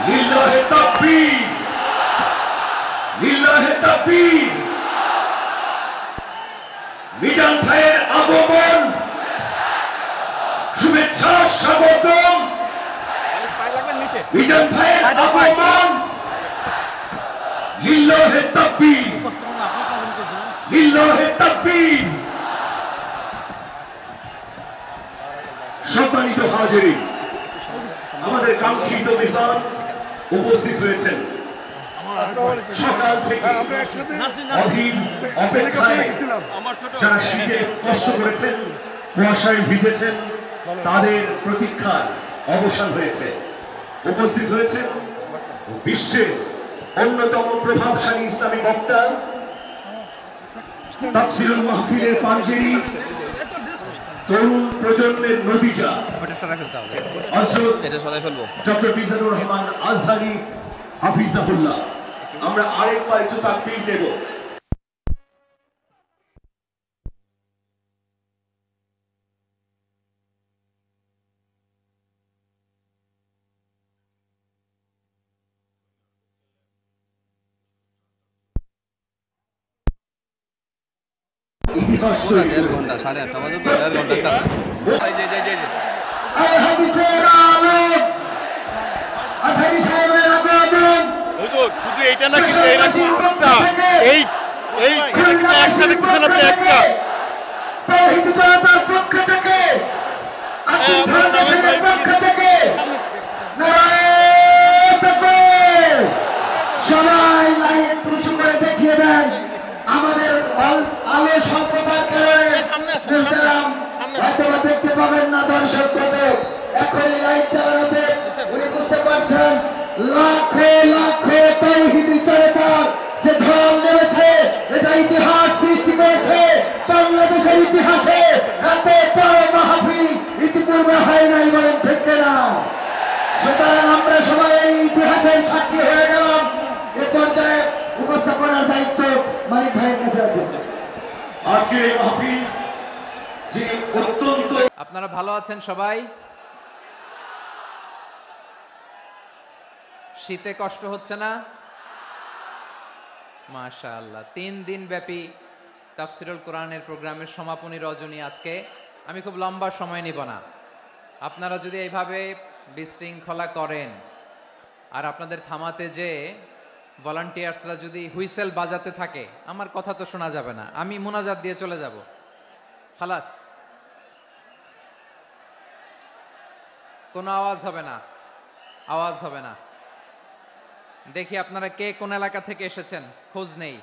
লিল্লাহে তাকবীর, লিল্লাহে তাকবীর। মিজান ভাইয়ের আগমন, শুভেচ্ছা স্বাগতম। মিজান ভাইয়ের আগমন, লিল্লাহে তাকবীর, লিল্লাহে তাকবীর। সম্মানিত হাজিরিন, আমাদের কাঙ্ক্ষিত মেহমান উপস্থিত হয়েছেন। সকাল থেকে অধীর অপেক্ষায় যারা শীতে কষ্ট করেছেন, কুয়াশায় ভিজেছেন, তাদের প্রতীক্ষার অবসান হয়েছে। উপস্থিত হয়েছেন বিশ্বের অন্যতম প্রভাবশালী ইসলামী বক্তা, তাফসীরুল মাহফিলের পাঞ্জেরী, তরুণ প্রজন্মের নতিজা হযরত ডক্টর মিজানুর রহমান আজহারী হাফিজাহুল্লাহ। আমরা আরেকবার একটু তাকবীর দেব। ইতিহাস শুধু এইটা না, কিন্তু এই একসাথে কিছু না, একটা পক্ষ থেকে সবাই লাইট উঁচু করে দেখিয়ে দেন। আমাদের আলো স্বল্পতার কারণে হয়তো দেখতে পাবেন না দর্শক কত। এখন এই লাইট চালানোতে উনি বুঝতে পারছেন লাখো লাখো তাওহীদি জনতার যে ঢল নেমেছে, এটা ইতিহাস সৃষ্টি করেছে। বাংলাদেশের ইতিহাসে এত বড় মাহফিল ইতিপূর্বে হয় নাই, বলেন ঠিক না? সুতরাং আমরা সবাই এই ইতিহাসের সাক্ষী হয়ে গেলাম। এ পর্যায়ে উপস্থাপনার দায়িত্ব মালিক ভাইয়ের কাছে আছে। আজকে এই মাহফিল যে অত্যন্ত। আপনারা ভালো আছেন সবাই? শীতে কষ্ট হচ্ছে না? মাশাআল্লাহ। 3 দিন ব্যাপী তাফসীরুল কোরআনের প্রোগ্রামের সমাপনী রজনী আজকে। আমি খুব লম্বা সময় নিব না। আপনারা যদি এইভাবে বিশৃঙ্খলা করেন আর আপনাদের থামাতে যে ভলান্টিয়ার্সরা যদি হুইসেল বাজাতে থাকে, আমার কথা তো শোনা যাবে না। আমি মুনাজাত দিয়ে চলে যাব। খালাস, কোনো আওয়াজ হবে না, আওয়াজ হবে না। দেখি আপনারা কে কোন এলাকা থেকে এসেছেন, খোঁজ নেই।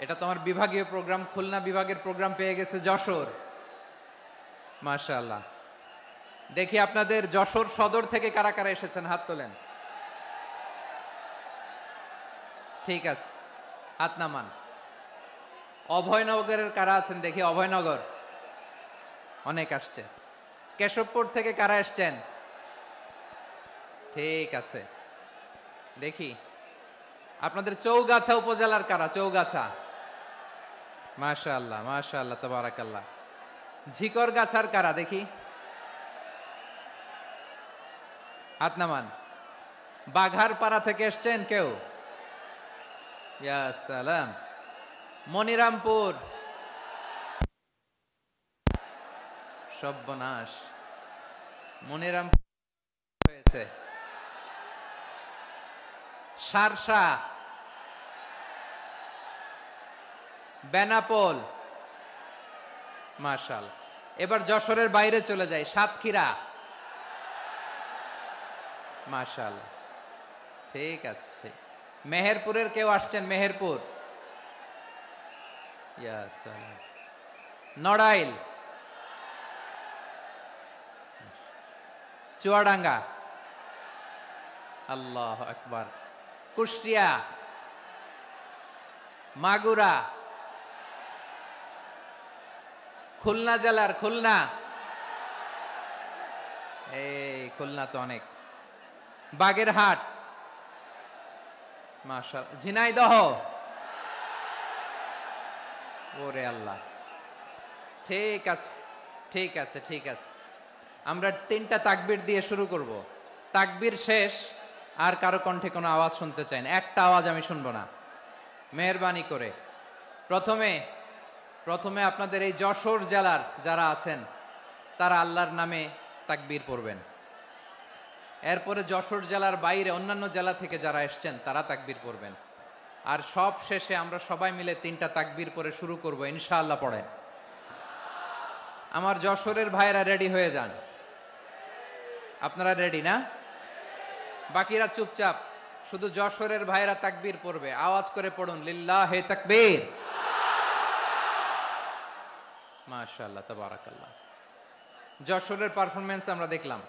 এটা তো আমার বিভাগীয় প্রোগ্রাম, খুলনা বিভাগের প্রোগ্রাম পেয়ে গেছে যশোর। মাশাআল্লাহ। দেখি আপনাদের যশোর সদর থেকে কারা কারা এসেছেন, হাত তোলেন। ঠিক আছে, হাত নামান। অভয়নগরের কারা আছেন দেখি? অভয়নগর অনেক আসছে। কেশবপুর থেকে কারা এসছেন? ঠিক আছে, দেখি আপনাদের চৌগাছা উপজেলার কারা? চৌগাছা, মাশাআল্লাহ মাশাআল্লাহ তাবারাকাল্লাহ। ঝিকরগাছার কারা দেখি? হাত নামান। বাঘারপাড়া থেকে এসছেন কেউ? ইয়া সালাম। মনিরামপুর, সর্বনাশ, মনিরামপুর হয়েছে। সারসা, বেনাপোল, মাশাআল্লাহ। এবার যশোরের বাইরে চলে যাই, সাতক্ষীরা, মাশাআল্লাহ। ঠিক আছে, ঠিক। মেহেরপুরের কেউ আসছেন? মেহেরপুর, ইয়া সালাম। নড়াইল, চুয়াডাঙ্গা, আল্লাহু আকবার। কুষ্টিয়া, মাগুরা, খুলনা জেলার খুলনা, এই খুলনা তো অনেক। বাগেরহাট, মাশাআল্লাহ। ঝিনাইদহ, ওরে আল্লাহ। ঠিক আছে, ঠিক আছে, ঠিক আছে। আমরা 3টা তাকবীর দিয়ে শুরু করব। তাকবীর শেষ, আর কারো কণ্ঠে কোনো আওয়াজ শুনতে চাই না, একটা আওয়াজ আমি শুনবো না, মেহেরবানি করে। প্রথমে আপনাদের এই যশোর জেলার যারা আছেন তারা আল্লাহর নামে তাকবীর পড়বেন। এরপরে যশোর জেলার বাইরে অন্যান্য জেলা থেকে যারা এসছেন তারা তাকবীর পড়বেন। আর সব শেষে আমরা সবাই মিলে 3টা তাকবীর পরে শুরু করব, ইনশাআল্লাহ। পড়েন। আমার যশোরের ভাইরা রেডি হয়ে যান। আপনারা রেডি না? বাকিরা চুপচাপ, শুধু যশোরের ভাইরা তাকবীর পড়বে, আওয়াজ করে পড়ুন, লিল্লাহে তাকবীর। মাশাআল্লাহ, তাবারাকাল্লাহ। যশোরের পারফরমেন্স আমরা দেখলাম।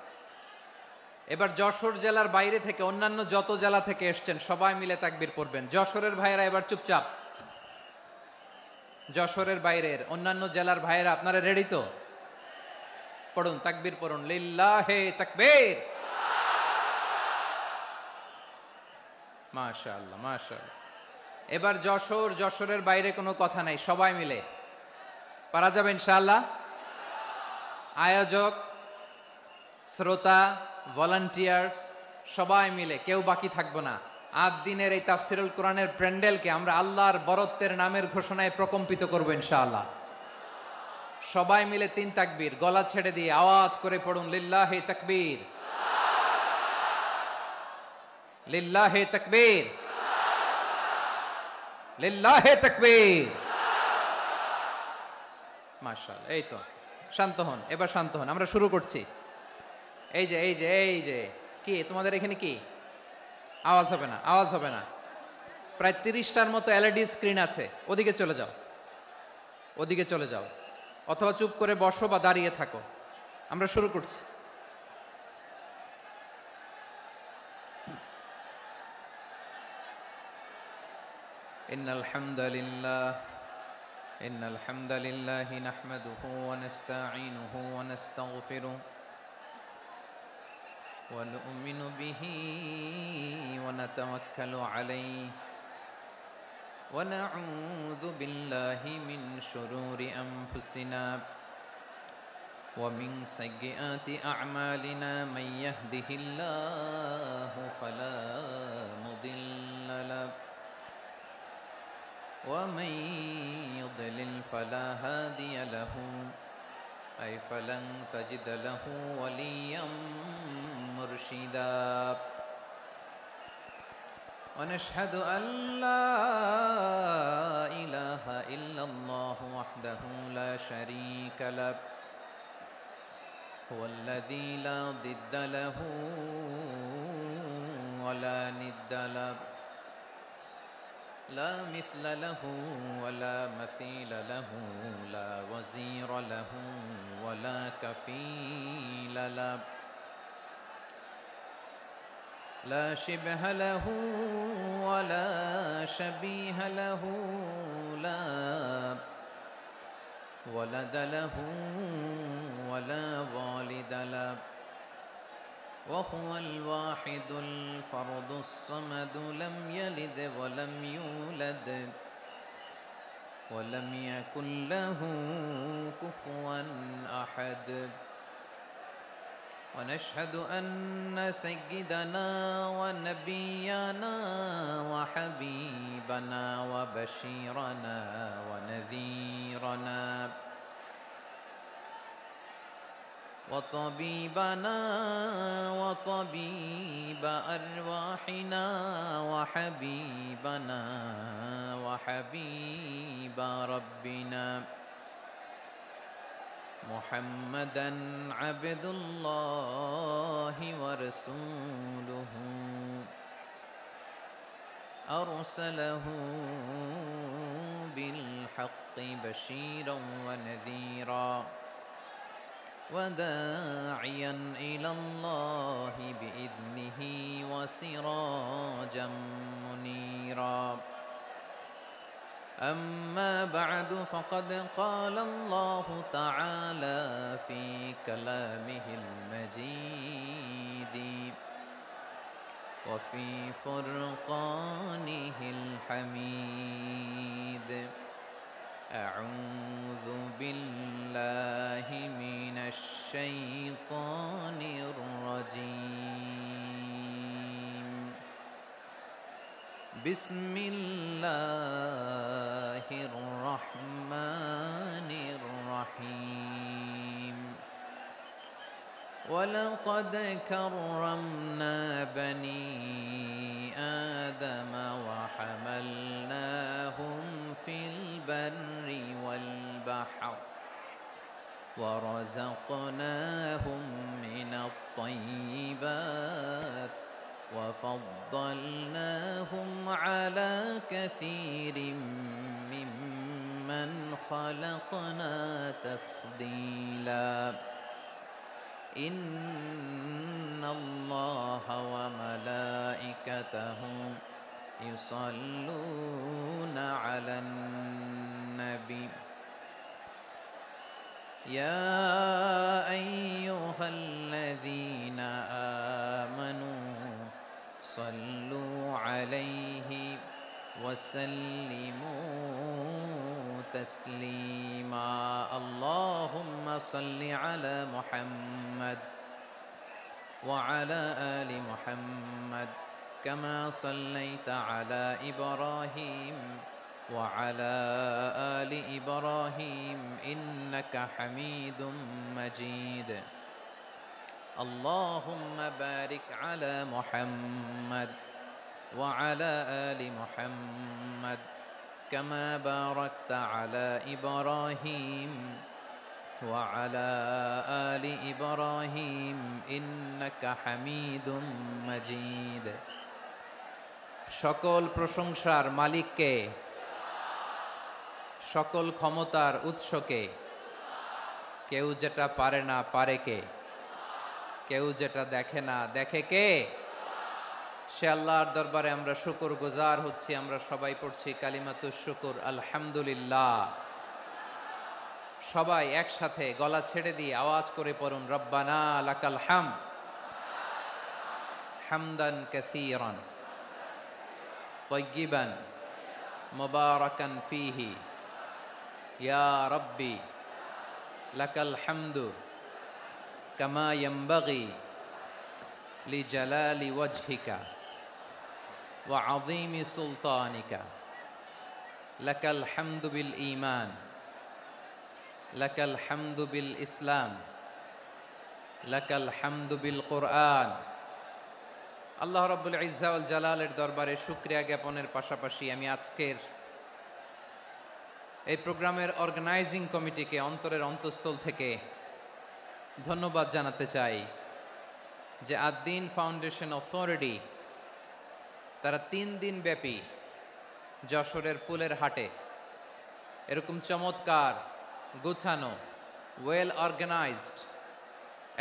এবার যশোর জেলার বাইরে থেকে অন্যান্য যত জেলা থেকে এসছেন সবাই মিলে তাকবীর পড়বেন। যশোরের ভাইরা এবার চুপচাপ। যশোরের বাইরের অন্যান্য জেলার ভাইরা আপনারা রেডি তো? পড়ুন, তাকবীর পড়ুন, লিল্লাহে তাকবীর। মাশাআল্লাহ, মাশাআল্লাহ। এবার যশোরের বাইরে কোনো কথা নাই, সবাই মিলে পারা যাবে ইনশাআল্লাহ। আয়োজক, শ্রোতা, ভলান্টিয়ার্স সবাই মিলে কেউ বাকি থাকবো না। 8 দিনের এই তাফসিরুল কোরআনের প্যান্ডেলকে আমরা আল্লাহর বরত্বের নামের ঘোষণায় প্রকম্পিত করব ইনশাআল্লাহ। সবাই মিলে 3 তাকবীর, গলা ছেড়ে দিয়ে আওয়াজ করে পড়ুন, লিল্লাহে তাকবীর, লিল্লাহে তাকবীর, লিল্লাহে তাকবীর। মাশাআল্লাহ। এই তো, শান্ত হন, এবার শান্ত হন, আমরা শুরু করছি। এই যে কি তোমাদের এখানে কি আওয়াজ হবে না, আওয়াজ হবে না। প্রায় 30টার মতো এলইডি স্ক্রিন আছে, ওদিকে চলে যাও, ওদিকে চলে যাও, অথবা চুপ করে বসো বা দাঁড়িয়ে থাকো। আমরা শুরু করছি। ইন্নাল হামদালিল্লাহ নাহমাদুহু ওয়া নাস্তাঈনুহু ওয়া নাস্তাগফিরুহ ونؤمن به ونتوكل عليه ونعوذ بالله من شرور أنفسنا ومن سيئات أعمالنا من يهده الله فلا مضل له ومن يضلل فلا هادي له أي فلن تجد له وليا مرشدا ونشهد أن لا إله إلا الله وحده لا شريك له هو الذي لا ضد له ولا ند له لا مثل له ولا مثيل له لا وزير له ولا كفيل له لا شبه له ولا شبيه له لا ولد له ولا والد له وهو الواحد الفرد الصمد لم يلد ولم يولد ولم يكن له كفوا أحد ونشهد أن سيدنا ونبينا وحبيبنا وبشيرنا ونذيرنا وطبيبنا وطبيب أرواحنا وحبيبنا وحبيب ربنا محمدا عبد الله ورسوله أرسله بالحق بشيرا ونذيرا وداعيا إلى الله بإذنه وسراجا منيرا أما بعد فقد قال الله تعالى في كلامه المجيد وفي فرقانه الحميد أعوذ بالله من الشيطان الرجيم بسم الله الرحمن الرحيم ولقد كرمنا بني آدم وحملناهم في البر والبحر ورزقناهم من الطيبات وفضلناهم على كثير ممن خلقنا تفضيلا إن الله وملائكته يصلون على النبي يا أيها الذين آمنوا صلوا عليه وسلموا تسليما اللهم صل على محمد وعلى آل محمد كما صليت على إبراهيم وعلى آل إبراهيم إنك حميد مجيد اللهم بارك على محمد وعلى آل محمد كما باركت على إبراهيم وعلى آل إبراهيم إنك حميد مجيد সকল প্রশংসার মালিককে সকল ক্ষমতার উৎসকে কেউ যেটা পারে না পারে কে কেউ যেটা দেখে না দেখে কে সে আল্লাহর দরবারে আমরা শুকরগুজার হচ্ছি আমরা সবাই পড়ছি কালিমাতুশ শুকর আলহামদুলিল্লাহ সবাই একসাথে গলা ছেড়ে দিয়ে আওয়াজ করে পড়ুন রব্বানা লাকাল হামদ হামদান কাসীরান طيبا مباركا فيه يا ربي لك الحمد كما ينبغي لجلال وجهك وعظيم سلطانك لك الحمد بالإيمان لك الحمد بالإسلام لك الحمد بالقرآن আল্লাহ রাব্বুল ইজ্জা ওয়াল জালালের দরবারে শুকরিয়া জ্ঞাপনের পাশাপাশি আমি আজকের এই প্রোগ্রামের অর্গানাইজিং কমিটিকে অন্তরের অন্তঃস্থল থেকে ধন্যবাদ জানাতে চাই যে আদ-দ্বীন ফাউন্ডেশন অথরিটি তারা 3 দিন ব্যাপী যশোরের পুলের হাটে এরকম চমৎকার গোছানো ওয়েল অর্গানাইজড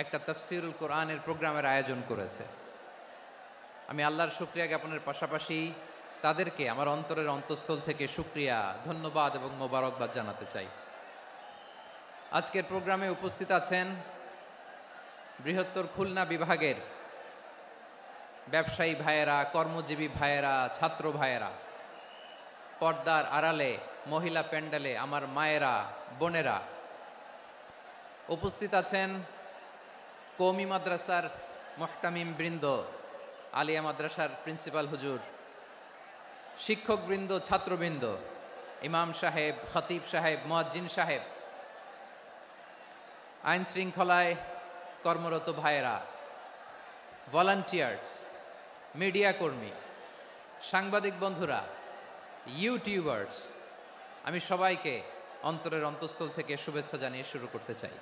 একটা তাফসীরুল কোরআনের প্রোগ্রামের আয়োজন করেছে আমি আল্লাহর শুকরিয়া জ্ঞাপনের পাশাপাশি তাদেরকে আমার অন্তরের অন্তঃস্থল থেকে শুকরিয়া ধন্যবাদ এবং মোবারকবাদ জানাতে চাই আজকের প্রোগ্রামে উপস্থিত আছেন বৃহত্তর খুলনা বিভাগের ব্যবসায়ী ভাইয়েরা কর্মজীবী ভাইয়েরা ছাত্র ভাইয়েরা পর্দার আড়ালে মহিলা প্যান্ডেলে আমার মায়েরা বোনেরা উপস্থিত আছেন কওমি মাদ্রাসার মুহতামিম বৃন্দ আলিয়া মাদ্রাসার প্রিন্সিপাল হুজুর শিক্ষকবৃন্দ ছাত্রবৃন্দ ইমাম সাহেব খতিব সাহেব মুয়াজ্জিন সাহেব আইন শৃঙ্খলায় কর্মরত ভাইয়েরা ভলান্টিয়ার্স মিডিয়া কর্মী সাংবাদিক বন্ধুরা ইউটিউবার্স আমি সবাইকে অন্তরের অন্তঃস্থল থেকে শুভেচ্ছা জানিয়ে শুরু করতে চাই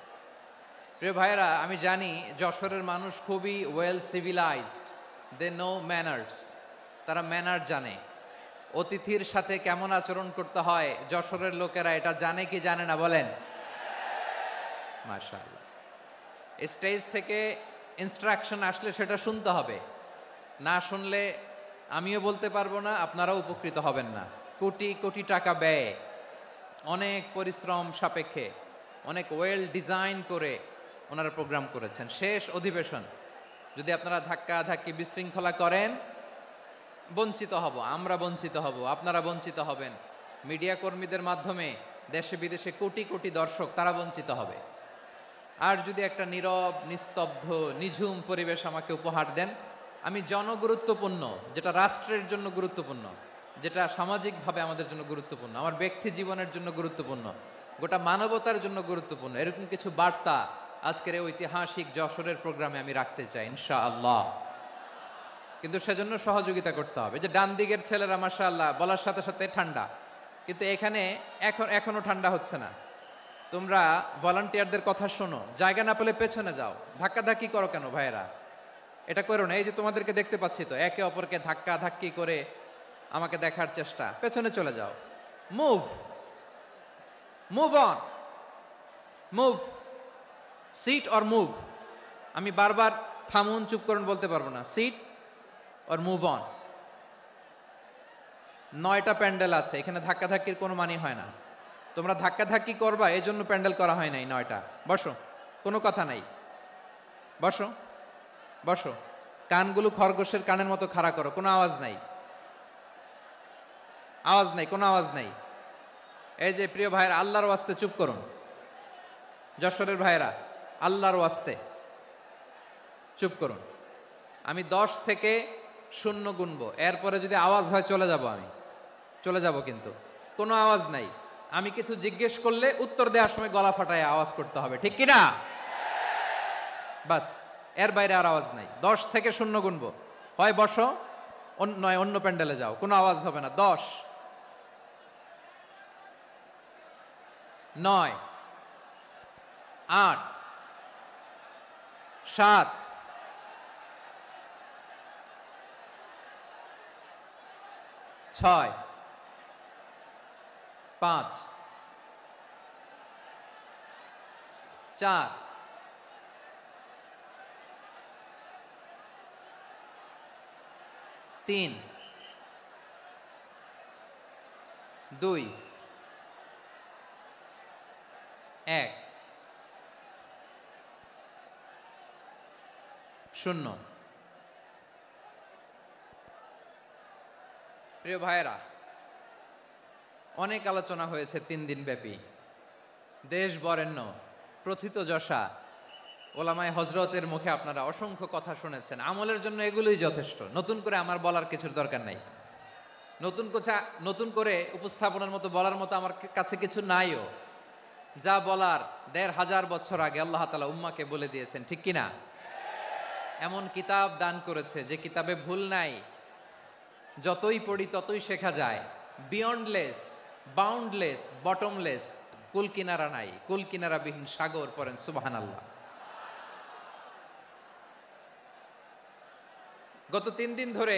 প্রিয় ভাইয়েরা আমি জানি যশোরের মানুষ খুবই well civilized they know manners তারা ম্যানার জানে অতিথির সাথে কেমন আচরণ করতে হয় যশোরের লোকেরা এটা জানে কি জানে না বলেন মাশাআল্লাহ স্টেজ থেকে ইনস্ট্রাকশন আসলে সেটা শুনতে হবে না শুনলে আমিও বলতে পারবো না আপনারাও উপকৃত হবেন না কোটি কোটি টাকা ব্যয় অনেক পরিশ্রম সাপেক্ষে অনেক ওয়েল ডিজাইন করে ওনারা প্রোগ্রাম করেছেন শেষ অধিবেশন যদি আপনারা ধাক্কা ধাক্কি বিশৃঙ্খলা করেন বঞ্চিত হব আমরা বঞ্চিত হব আপনারা বঞ্চিত হবেন মিডিয়া কর্মীদের মাধ্যমে দেশে বিদেশে কোটি কোটি দর্শক তারা বঞ্চিত হবে আর যদি একটা নীরব নিস্তব্ধ নিঝুম পরিবেশ আমাকে উপহার দেন আমি জনগুরুত্বপূর্ণ যেটা রাষ্ট্রের জন্য গুরুত্বপূর্ণ যেটা সামাজিকভাবে আমাদের জন্য গুরুত্বপূর্ণ, আমার ব্যক্তি জীবনের জন্য গুরুত্বপূর্ণ, গোটা মানবতার জন্য গুরুত্বপূর্ণ, এরকম কিছু বার্তা আজকের এই ঐতিহাসিক যশোরের প্রোগ্রামে আমি রাখতে চাই ইনশাআল্লাহ। কিন্তু সেজন্য সহযোগিতা করতে হবে। যে ডান দিকের ছেলেরা মাশাআল্লাহ বলার সাথে সাথে ঠান্ডা, কিন্তু এখানে এখনো ঠান্ডা হচ্ছে না। তোমরা ভলান্টিয়ারদের কথা শোনো, জায়গা না পেলে পেছনে যাও, ধাক্কাধাক্কি করো কেন ভাইয়েরা? এটা করো না। এই যে তোমাদেরকে দেখতে পাচ্ছি তো, একে অপরকে ধাক্কা ধাক্কি করে আমাকে দেখার চেষ্টা, পেছনে চলে যাও। Move move on, move, sit or move. আমি বারবার থামুন চুপ করুন বলতে পারবো না, সিট অর মুভ অন। 9টা প্যান্ডেল আছে, এখানে ধাক্কাধাক্কির কোনো মানে হয় না। তোমরা ধাক্কাধাক্কি করবা, এই জন্য প্যান্ডেল করা হয় নাই 9টা। বসো, কোনো কথা নাই, বসো বসো। কানগুলো খরগোশের কানের মতো খাড়া করো, কোনো আওয়াজ নাই, আওয়াজ নাই, কোনো আওয়াজ নাই। এই যে প্রিয় ভাইয়েরা, আল্লাহর ওয়াস্তে চুপ করুন। যশোরের ভাইয়েরা, আল্লাহর ওয়াস্তে চুপ করুন। আমি 10 থেকে 0 গুনবো, এরপরে যদি আওয়াজ হয় চলে যাব, আমি চলে যাব, কিন্তু কোনো আওয়াজ নাই। আমি কিছু জিজ্ঞেস করলে উত্তর দেওয়ার সময় গলা ফাটায় আওয়াজ করতে হবে, ঠিক কিনা? বাস, এর বাইরে আর আওয়াজ নাই। 10 থেকে 0 গুনবো, হয় বসো, নয় অন্য প্যান্ডেলে যাও, কোনো আওয়াজ হবে না। 10, 9, 8, 7, 6, 5, 4, 3, 2, 1, 0। প্রিয় ভাইয়েরা, অনেক আলোচনা হয়েছে 3 দিন ব্যাপী। দেশ বরেণ্য প্রথিতযশা ওলামায়ে হযরতের মুখে আপনারা অসংখ্য কথা শুনেছেন। আমলের জন্য এগুলোই যথেষ্ট, নতুন করে আমার বলার কিছুর দরকার নাই। নতুন করে উপস্থাপনের মতো বলার মতো আমার কাছে কিছু নাইও। যা বলার 1500 বছর আগে আল্লাহ তাআলা উম্মাহকে বলে দিয়েছেন, ঠিক কিনা? এমন কিতাব দান করেছে যে কিতাবে ভুল নাই, যতই পড়ি ততই শেখা যায়। বিয়ন্ডলেস, বাউন্ডলেস, বটমলেস, কুল কিনারা নাই, কুল কিনারা বিহীন সাগর, পড়েন সুবহানাল্লাহ। গত 3 দিন ধরে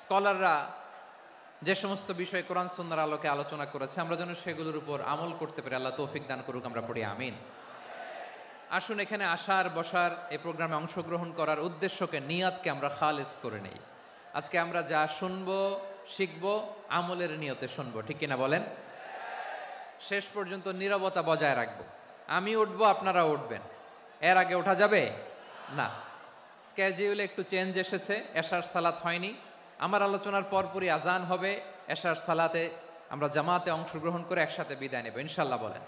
স্কলাররা যে সমস্ত বিষয় কোরআন সুন্নাহর আলোকে আলোচনা করেছে, আমরা যেন সেগুলোর উপর আমল করতে পারি। আল্লাহ তৌফিক দান করুক, আমরা পড়ি আমিন। আসুন, এখানে আসার বসার, এই প্রোগ্রামে অংশগ্রহণ করার উদ্দেশ্যকে, নিয়তকে আমরা খালেস করে নেই। আজকে আমরা যা শুনবো শিখবো আমলের নিয়তে শুনবো, ঠিক কিনা বলেন? শেষ পর্যন্ত নীরবতা বজায় রাখবো। আমি উঠবো, আপনারা উঠবেন, এর আগে ওঠা যাবে না। স্কেডিউলে একটু চেঞ্জ এসেছে, এশার সালাত হয়নি। আমার আলোচনার পরপরই আজান হবে, এশার সালাতে আমরা জামাতে অংশগ্রহণ করে একসাথে বিদায় নেব ইনশাল্লাহ। বলেন,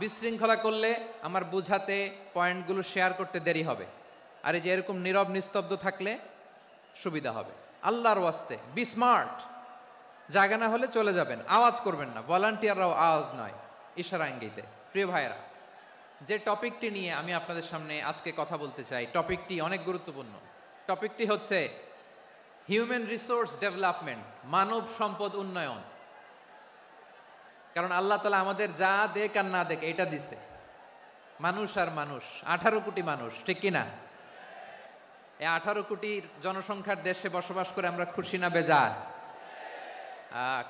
বিশৃঙ্খলা করলে আমার বুঝাতে, পয়েন্টগুলো শেয়ার করতে দেরি হবে। আর এই যে এরকম নীরব নিস্তব্ধ থাকলে সুবিধা হবে। আল্লাহর ওয়াস্তে বি স্মার্ট। জায়গা না হলে চলে যাবেন, আওয়াজ করবেন না। ভলান্টিয়াররাও আওয়াজ নয়, ইশারা ইঙ্গিতে। প্রিয় ভাইয়েরা, যে টপিকটি নিয়ে আমি আপনাদের সামনে আজকে কথা বলতে চাই, টপিকটি অনেক গুরুত্বপূর্ণ। টপিকটি হচ্ছে হিউম্যান রিসোর্স ডেভেলপমেন্ট, মানব সম্পদ উন্নয়ন। কারণ আল্লাহ তাআলা আমাদের যা দেখ আর না দেখ এটা দিছে। মানুষ আর মানুষ, 18 কোটি মানুষ, ঠিক কিনা? এই 18 কোটি জনসংখ্যার দেশে বসবাস করে আমরা খুশি না বেজার?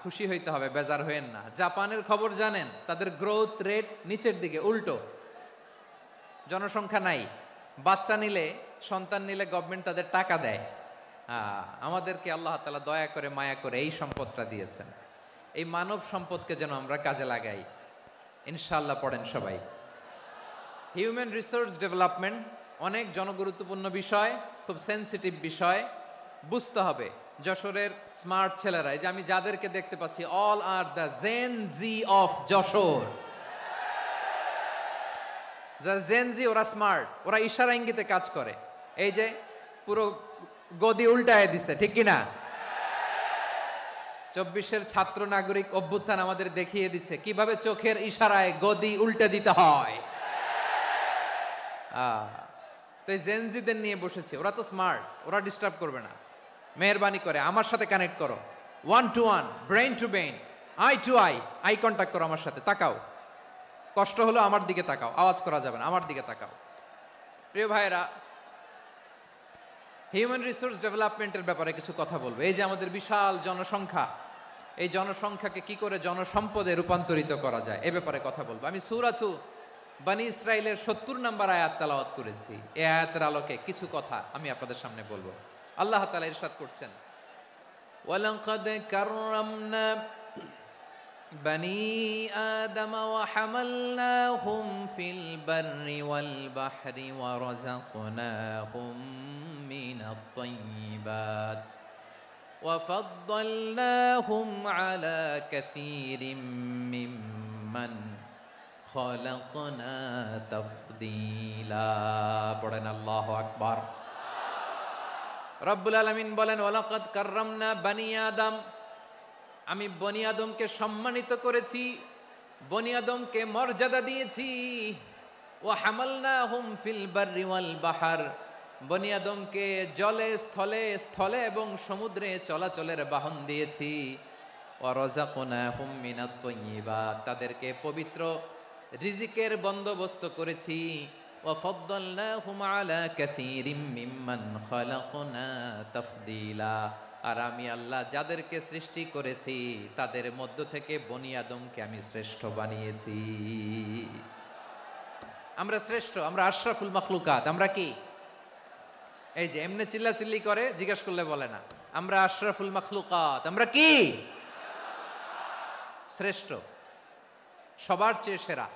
খুশি হইতে হবে, বেজার হইেন না। জাপানের খবর জানেন? তাদের গ্রোথ রেট নিচের দিকে, উল্টো। জনসংখ্যা নাই, বাচ্চা নিলে, সন্তান নিলে গভর্নমেন্ট তাদের টাকা দেয়। আমাদেরকে আল্লাহ তাআলা দয়া করে, মায়া করে এই সম্পদটা দিয়েছেন। এই মানব সম্পদকে যেন আমরা কাজে লাগাই ইনশাআল্লাহ। পড়েন সবাই। হিউম্যান রিসোর্স ডেভেলপমেন্ট অনেক জনগুরুত্বপূর্ণ বিষয়, খুব সেন্সিটিভ বিষয়, বুঝতে হবে। যশোরের স্মার্ট ছেলেরা, এই যে আমি যাদেরকে দেখতে পাচ্ছি, all are the Gen Z of Jessore. যারা জেন জি, ওরা স্মার্ট, ওরা ইশারা ইঙ্গিতে কাজ করে। এই যে পুরো গদি উল্টায় দিছে, ঠিক কিনা? 24-এর ছাত্র নাগরিক অভ্যুত্থান আমাদের দেখিয়ে দিচ্ছে কিভাবে চোখের ইশারায় গদি উল্টে দিতে হয়। তো এই জেনজিদের নিয়ে বসেছি, ওরা তো স্মার্ট, ওরা ডিস্টার্ব করবে না। মেহরবানি করে আমার সাথে কানেক্ট করো, 1 to 1, brain to brain, eye to eye contact করো আমার সাথে। তাকাও, কষ্ট হলো আমার দিকে তাকাও, আওয়াজ করা যাবে না, আমার দিকে তাকাও। প্রিয় ভাইরা, হিউম্যান রিসোর্স ডেভেলপমেন্টের ব্যাপারে কিছু কথা বলবো। এই যে আমাদের বিশাল জনসংখ্যা, এই জনসংখ্যাকে কি করে জনসম্পদে রূপান্তরিত করা যায় এ ব্যাপারে কথা বলবো। আমি সূরাতু বনী ইসরাইলের 70 নম্বর আয়াত তেলাওয়াত করেছি। এই আয়াতের আলোকে কিছু কথা আমি আপনাদের সামনে বলবো। আল্লাহ তাআলা ইরশাদ করছেন, ওয়ালাকাদ কাররামনা বনী আদম ওয়া হামালনাহুম ফিল বাররি ওয়াল বাহরি ওয়া রাযাকনাহুম মিনাত তাইয়্যিবাত ওয়া ফাদ্দালনাহুম আলা কাসীরিম মিম্মান খালাকনা তাফদীলা। পড়েন আল্লাহু আকবার। রব্বুল আলামিন বলেন, ওয়ালাকাদ কাররামনা বনী আদম, আমি বনী আদমকে সম্মানিত করেছি, বনী আদমকে মর্যাদা দিয়েছি। ওয়া হামালনাহুম ফিল বাররি ওয়াল বাহর, বনী আদমকে জলে স্থলে স্থলে এবং সমুদ্রে চলাচলের বাহন দিয়েছি। ওয়া রাযাকনাহুম মিনাত তাইয়্যিবাত, তাদেরকে পবিত্র রিজিকের বন্দোবস্ত করেছি। ওয়া ফাদ্দালনাহুম আলা কাসীরিম মিম্মান খালাকনা তাফদীলা, আর আমি আল্লাহ যাদেরকে সৃষ্টি করেছি তাদের মধ্য থেকে বনী আদমকে আমি শ্রেষ্ঠ বানিয়েছি। আমরা শ্রেষ্ঠ, আমরা আশরাফুল মাখলুকাত। আমরা কি? এই যে এমনি চিল্লাচিল্লি করে, জিজ্ঞেস করলে বলে না। আমরা আশরাফুল মাখলুকাত। আমরা কি? শ্রেষ্ঠ, সবার চেয়ে সেরা।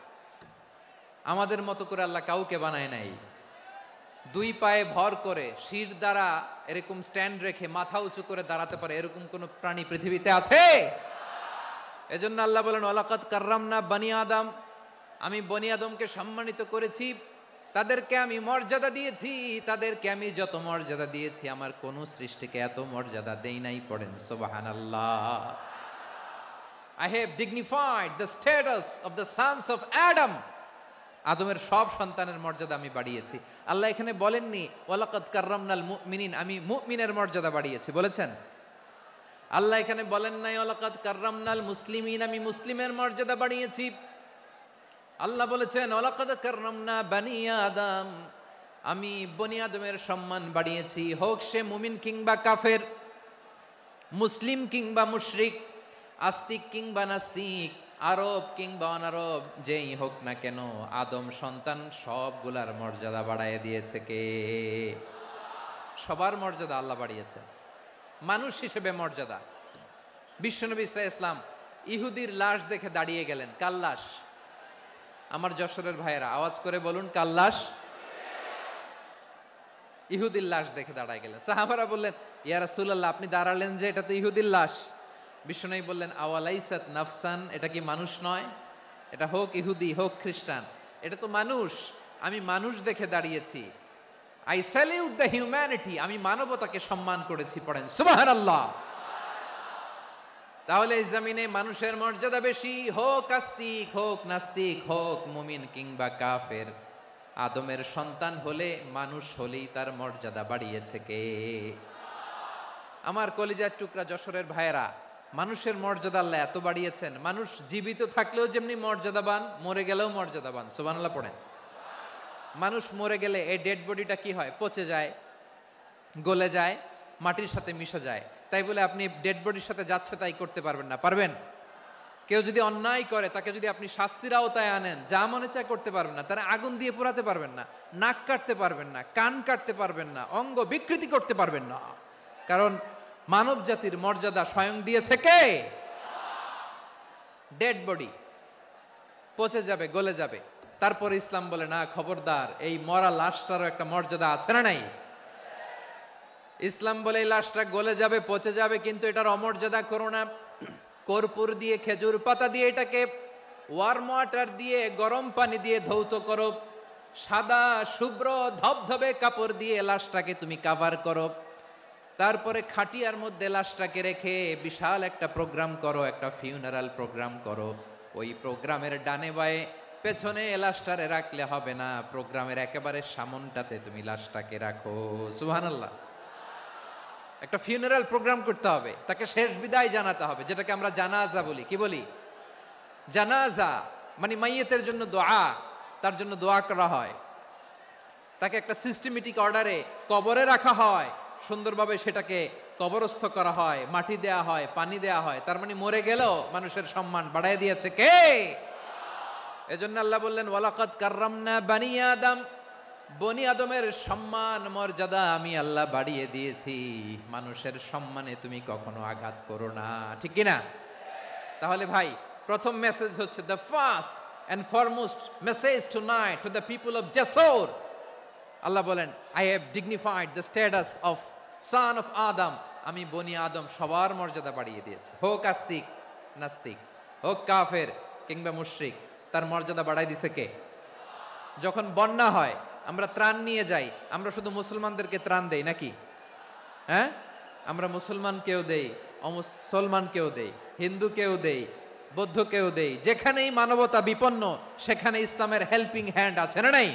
আমাদের মতো করে আল্লাহ কাউকে বানায় নাই। 2 পায়ে ভর করে শির দ্বারা এরকম স্ট্যান্ড রেখে মাথা উঁচু করে দাঁড়াতে পারে এরকম কোন প্রাণী পৃথিবীতে আছে? এজন্য আল্লাহ বলেন, ওয়ালাকাদ কাররামনা বনী আদম, আমি বনী আদমকে সম্মানিত করেছি, তাদেরকে আমি মর্যাদা দিয়েছি। তাদেরকে আমি যত মর্যাদা দিয়েছি আমার কোন সৃষ্টিকে এত মর্যাদা দেই নাই। পড়েন সুবহানাল্লাহ। I have dignified the status of the sons of Adam. আদমের সব সন্তানের মর্যাদা আমি বাড়িয়েছি। আল্লাহ এখানে বলেননি ওয়ালাকাদ কাররামনাল মুমিনিন, আমি মুমিনের মর্যাদা বাড়িয়েছি, বলেছেন? আল্লাহ এখানে বলেন নাই ওয়ালাকাদ কাররামনাল মুসলিমিন, আমি মুসলিমের মর্যাদা বাড়িয়েছি। আল্লাহ বলেছেন ওয়ালাকাদ কাররামনা বনী আদম, আমি বনী আদমের সম্মান বাড়িয়েছি। হোক সে মুমিন কিংবা কাফের, মুসলিম কিংবা মুশরিক, আস্তিক কিংবা নাস্তিক, আরব কিংবা অনারব, যেই হোক না কেন আদম সন্তান সবগুলার মর্যাদা বাড়ায় দিয়েছে কে? সবার মর্যাদা আল্লাহ বাড়িয়েছে। মানুষ হিসেবে মর্যাদা। বিশ্বনবী সাল্লাল্লাহু আলাইহি ওয়াসাল্লাম ইহুদির লাশ দেখে দাঁড়িয়ে গেলেন। কার লাশ? আমার যশোরের ভাইয়েরা আওয়াজ করে বলুন, কার লাশ? ইহুদির লাশ দেখে দাঁড়ায় গেলেন। সাহাবারা বললেন, ইয়া রাসূলুল্লাহ, আপনি দাঁড়ালেন যে, এটা তো ইহুদির লাশ। বিশ্বনবী বললেন, আওয়ালাইসাত নাফসান, এটা কি মানুষ নয়? এটা হোক ইহুদি হোক খ্রিস্টান, এটা তো মানুষ। আমি মানুষ দেখে দাঁড়িয়েছি। আই স্যালিউট দ্য হিউম্যানিটি, আমি মানবতাকে সম্মান করেছি। পড়েন সুবহানাল্লাহ। তাহলে এই জমিনে মানুষের মর্যাদা বেশি, হোক আস্তিক হোক নাস্তিক, হোক মুমিন কিংবা কাফের। আদমের সন্তান হলে, মানুষ হলেই তার মর্যাদা বাড়িয়েছে কে? আমার কলিজার টুকরা যশোরের ভাইয়েরা, মানুষের মর্যাদা আল্লাহ এত বাড়িয়েছেন, মানুষ জীবিত থাকলেও যেমনি মর্যাদাবান, মরে গেলেও মর্যাদাবান। সুবহানাল্লাহ পড়েন। মানুষ মরে গেলে এই ডেড বডিটা কি হয়? পচে যায়, গলে যায়, মাটির সাথে মিশে যায়। তাই বলে আপনি ডেড বডির সাথে যাচ্ছে তাই করতে পারবেন না। পারবেন? কেউ যদি অন্যায় করে তাকে যদি আপনি শাস্তির আওতায় আনেন, যা মনে চায় করতে পারবেন না। তারা আগুন দিয়ে পোড়াতে পারবেন না, নাক কাটতে পারবেন না, কান কাটতে পারবেন না, অঙ্গ বিকৃতি করতে পারবেন না। কারণ মানব জাতির মর্যাদা স্বয়ং দিয়েছে কে? ডেড বডি পচে যাবে, গলে যাবে। তারপর ইসলাম বলে, না খবরদার, এই মরা লাশটারও একটা মর্যাদা আছে না নাই? ইসলাম বলে এই লাশটা গলে যাবে, পচে যাবে, কিন্তু এটার অমর্যাদা করো না। কর্পূর দিয়ে, খেজুর পাতা দিয়ে, এটাকে ওয়ার্ম ওয়াটার দিয়ে, গরম পানি দিয়ে ধৌত করো। সাদা শুভ্র ধবধবে কাপড় দিয়ে লাশটাকে তুমি কাভার করো। তারপরে খাটিয়ার মধ্যে লাশটাকে রেখে বিশাল একটা প্রোগ্রাম করো, একটা ফিউনারাল প্রোগ্রাম করো। ওই প্রোগ্রামের ডানে বায়ে পেছনে লাশটারে রাখলে হবে না, প্রোগ্রামের একেবারে সামনটাতে তুমি লাশটাকে রাখো। সুবহানাল্লাহ। একটা ফিউনারাল প্রোগ্রাম করতে হবে, তাকে শেষ বিদায় জানাতে হবে, যেটাকে আমরা জানাজা বলি। কি বলি? জানাজা মানে মাইয়েতের জন্য দোয়া, তার জন্য দোয়া করা হয়, তাকে একটা সিস্টেমেটিক অর্ডারে কবরে রাখা হয়, সুন্দরভাবে সেটাকে কবরস্থ করা হয়, মাটি দেয়া হয়, পানি দেয়া হয়। তার মানে মরে গেলেও মানুষের সম্মান বাড়ায় দিয়েছে কে? এজন্য আল্লাহ বললেন ওয়ালাকাদ কাররামনা বানি আদম, বনি আদমের সম্মান মর্যাদা আমি আল্লাহ বাড়িয়ে দিয়েছি। মানুষের সম্মানে তুমি কখনো আঘাত করো না, ঠিক কি না? তাহলে ভাই, প্রথম মেসেজ হচ্ছে the first and foremost message tonight to the people of জাসর। আল্লাহ বলেন I have dignified the status of son of Adam. আমি বনি আদম সবার মর্যাদা বাড়িয়ে দিয়েছি, হোক আস্তিক নাস্তিক, হোক কাফের কিংবা মুশরিক, তার মর্যাদা বাড়াই দিছে কে? যখন বন্যা হয় আমরা ত্রাণ নিয়ে যাই, আমরা শুধু মুসলমানদেরকে ত্রাণ দেই নাকি? হ্যাঁ, আমরা মুসলমানকেও দেই, অমুসলমানকেও দেই, হিন্দুকেও দেই, বৌদ্ধকেও দেই। যেখানেই মানবতা বিপন্ন সেখানে ইসলামের হেল্পিং হ্যান্ড আছে না নাই?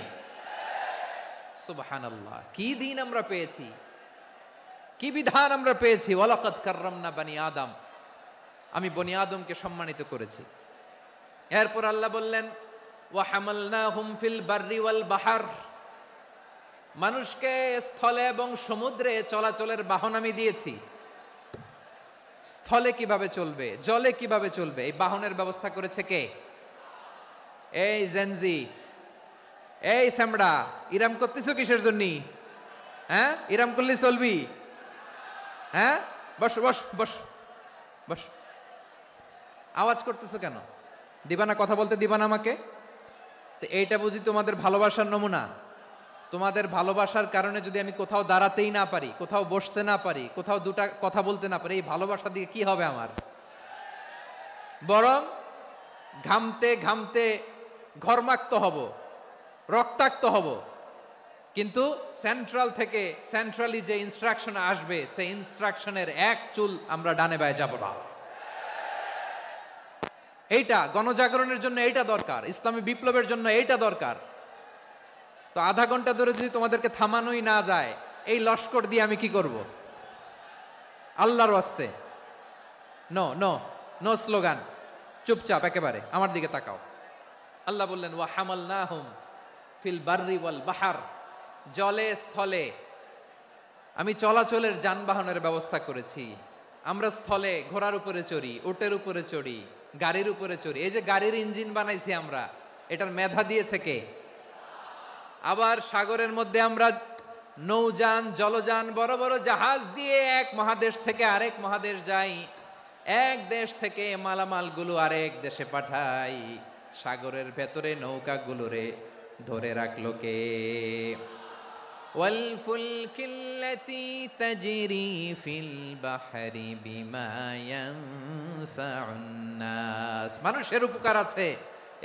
সুবহানাল্লাহ। কি দিন আমরা পেয়েছি, কি বিধান আমরা পেয়েছি। ওয়ালাকাদ কাররামনা বানি আদম, আমি বনি আদমকে সম্মানিত করেছি। এরপর আল্লাহ বললেন ওয়া হামালনাহুম ফিল বাররি ওয়াল বাহর, মানুষকে স্থলে এবং সমুদ্রে চলাচলের বাহন আমি দিয়েছি। স্থলে কিভাবে চলবে, জলে কিভাবে চলবে, এই বাহনের ব্যবস্থা করেছে কে? এই জেনজি, এই স্যামড়া, ইরাম করতেছো কিসের জন্য? হ্যাঁ, ইরাম করলে চলবি? হ্যাঁ, বস বস বস বস। আওয়াজ করতেছো কেন? দিবানা, কথা বলতে দিবানা আমাকে? তো এইটা বুঝি তোমাদের ভালোবাসার নমুনা? তোমাদের ভালোবাসার কারণে যদি আমি কোথাও দাঁড়াতেই না পারি, কোথাও বসতে না পারি, কোথাও দুটা কথা বলতে না পারি, এই ভালোবাসা দিয়ে কি হবে আমার? বরং ঘামতে ঘামতে ঘর্মাক্ত হব, রক্তাক্ত হব। কিন্তু সেন্ট্রাল থেকে, সেন্ট্রালি যে ইনস্ট্রাকশন আসবে, সেই ইনস্ট্রাকশনের এক চুল আমরা ডানে বায়ে যাব না। এইটা গণজাগরণের জন্য এইটা দরকার, ইসলামী বিপ্লবের জন্য এইটা দরকার। তো আধা ঘন্টা ধরে যদি তোমাদেরকে থামানোই না যায়, এই লস্কর দিয়ে আমি কি করব? আল্লাহর ওয়াস্তে নো নো নো স্লোগান, চুপচাপ একেবারে আমার দিকে তাকাও। আল্লাহ বললেন ওয়া হামালনাহুম ফিল বাররি ওয়াল বাহর, জলে স্থলে আমি চলাচলের যানবাহনের ব্যবস্থা করেছি। আমরা স্থলে ঘোড়ার উপরে চড়ি, উটের উপরে চড়ি, গাড়ির উপরে চড়ি। এই যে গাড়ির ইঞ্জিন বানাইছি আমরা, এটার মেধা দিয়েছে কে? আবার সাগরের মধ্যে আমরা নৌযান, জলযান, বড় বড় জাহাজ দিয়ে এক মহাদেশ থেকে আরেক মহাদেশ যাই, এক দেশ থেকে মালামালগুলো আরেক দেশে পাঠাই। সাগরের ভেতরে নৌকাগুলোরে ধরে রাখলো কে? ওয়াল ফুলকিল্লাতী তাজরি ফিল বাহরি বিমা ইয়ানফাউন নাস। মানুষের উপকার আছে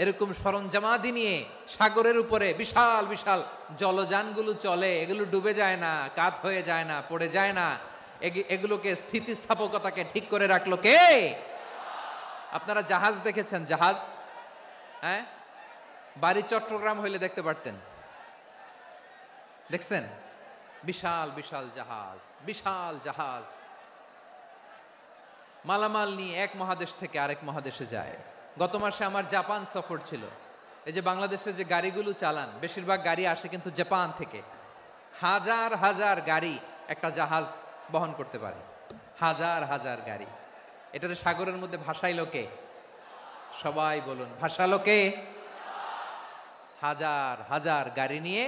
এরকম সরঞ্জামাদি নিয়ে সাগরের উপরে বিশাল বিশাল জলযানগুলো চলে, এগুলো ডুবে যায় না, কাত হয়ে যায় না, পড়ে যায় না। এগুলোকে স্থিতিস্থাপকতাকে ঠিক করে রাখলো কে? আপনারা জাহাজ দেখেছেন? জাহাজ, হ্যাঁ, বাড়ি চট্টগ্রাম হইলে দেখতে পারতেন। দেখছেন? বিশাল বিশাল জাহাজ, বিশাল জাহাজ মালামাল নিয়ে এক মহাদেশ থেকে আরেক মহাদেশে যায়। গত মাসে আমার জাপান সফর ছিল। এই যে বাংলাদেশে যে গাড়িগুলো চালান, বেশিরভাগ গাড়ি আসে কিন্তু জাপান থেকে। হাজার হাজার গাড়ি একটা জাহাজ বহন করতে পারে, হাজার হাজার গাড়ি। এটাতে সাগরের মধ্যে ভাসাইলো কে? সবাই বলুন, ভাসালো কে? হাজার হাজার গাড়ি নিয়ে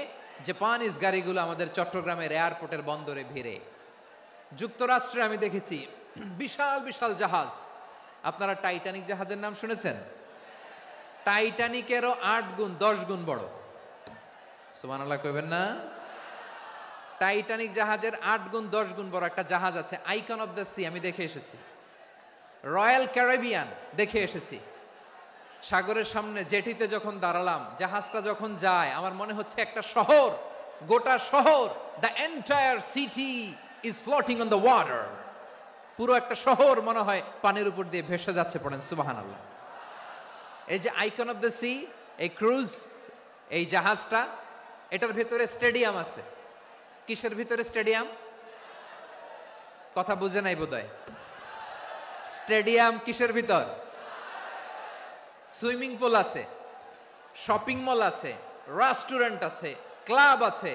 জাপানিজ গাড়িগুলো আমাদের চট্টগ্রামের এয়ারপোর্টের বন্দরে ভিড়ে। যুক্তরাষ্ট্রে আমি দেখেছি বিশাল বিশাল জাহাজ। আপনারা টাইটানিক জাহাজের নাম শুনেছেন? টাইটানিকেরও 8 গুণ 10 গুণ বড়। সুবহানাল্লাহ কইবেন না? টাইটানিক জাহাজের 8 গুণ 10 গুণ বড় একটা জাহাজ আছে, আইকন অফ দ্য সি, আমি দেখে এসেছি। রয়্যাল ক্যারিবিয়ান দেখে এসেছি। সাগরের সামনে জেটিতে যখন দাঁড়ালাম, জাহাজটা যখন যায়, আমার মনে হচ্ছে একটা শহর, গোটা শহর, the entire city is floating on the water. পুরো একটা শহর মনে হয় পানির উপর দিয়ে ভেসে যাচ্ছে, পড়েন সুবহানাল্লাহ। এই যে আইকন অফ দ্য সি, এই ক্রুজ, এই জাহাজটা, এটার ভিতরে স্টেডিয়াম আছে। কিসের ভিতরে স্টেডিয়াম? কথা বুঝে নাই বোধহয়। স্টেডিয়াম কিসের ভিতর? সুইমিং পুল আছে, শপিং মল আছে, রেস্টুরেন্ট আছে, ক্লাব আছে,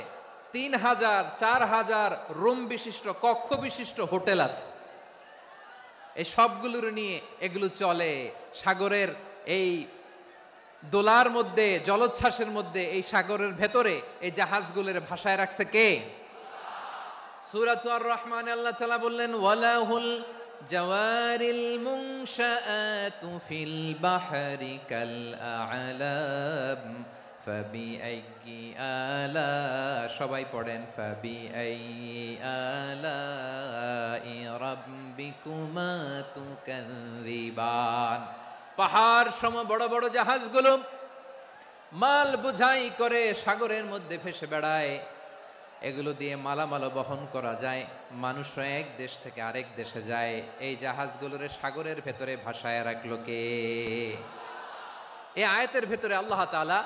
3000 4000 রুম বিশিষ্ট, কক্ষ বিশিষ্ট হোটেল আছে। এই সবগুলোর নিয়ে এগুলো চলে সাগরের এই দোলার মধ্যে, জলোচ্ছ্বাসের মধ্যে, এই সাগরের ভেতরে এই জাহাজগুলোর ভাষায় রাখছে কে? সূরাত আর-রহমান আল্লাহ তাআলা বললেন, ওয়ালাহুল জাওয়ারিল মুনশাআতু ফিল বাহরি কাল আ'লাম ফাবিআইয়ি আলা, সবাই পড়েন, ফাবিআইয়ি আলাই রাব্বিকুমা তুকাযিবান। পাহাড় সম বড় বড় জাহাজগুলো মাল বোঝাই করে সাগরের মধ্যে ভেসে বেড়ায়। এগুলো দিয়ে মালামাল বহন করা যায়, মানুষরা এক দেশ থেকে আরেক দেশে যায়। এই জাহাজগুলোরে সাগরের ভেতরে ভাসায় রাখলো কে? এই আয়াতের ভেতরে আল্লাহ তাআলা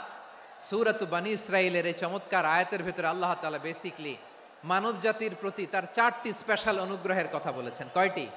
সূরাত বানী ইসরাঈলের এই চমৎকার আয়াতের ভেতরে আল্লাহ তাআলা বেসিক্যালি মানব জাতির প্রতি তার 4টি স্পেশাল অনুগ্রহের কথা বলেছেন। কয়টি?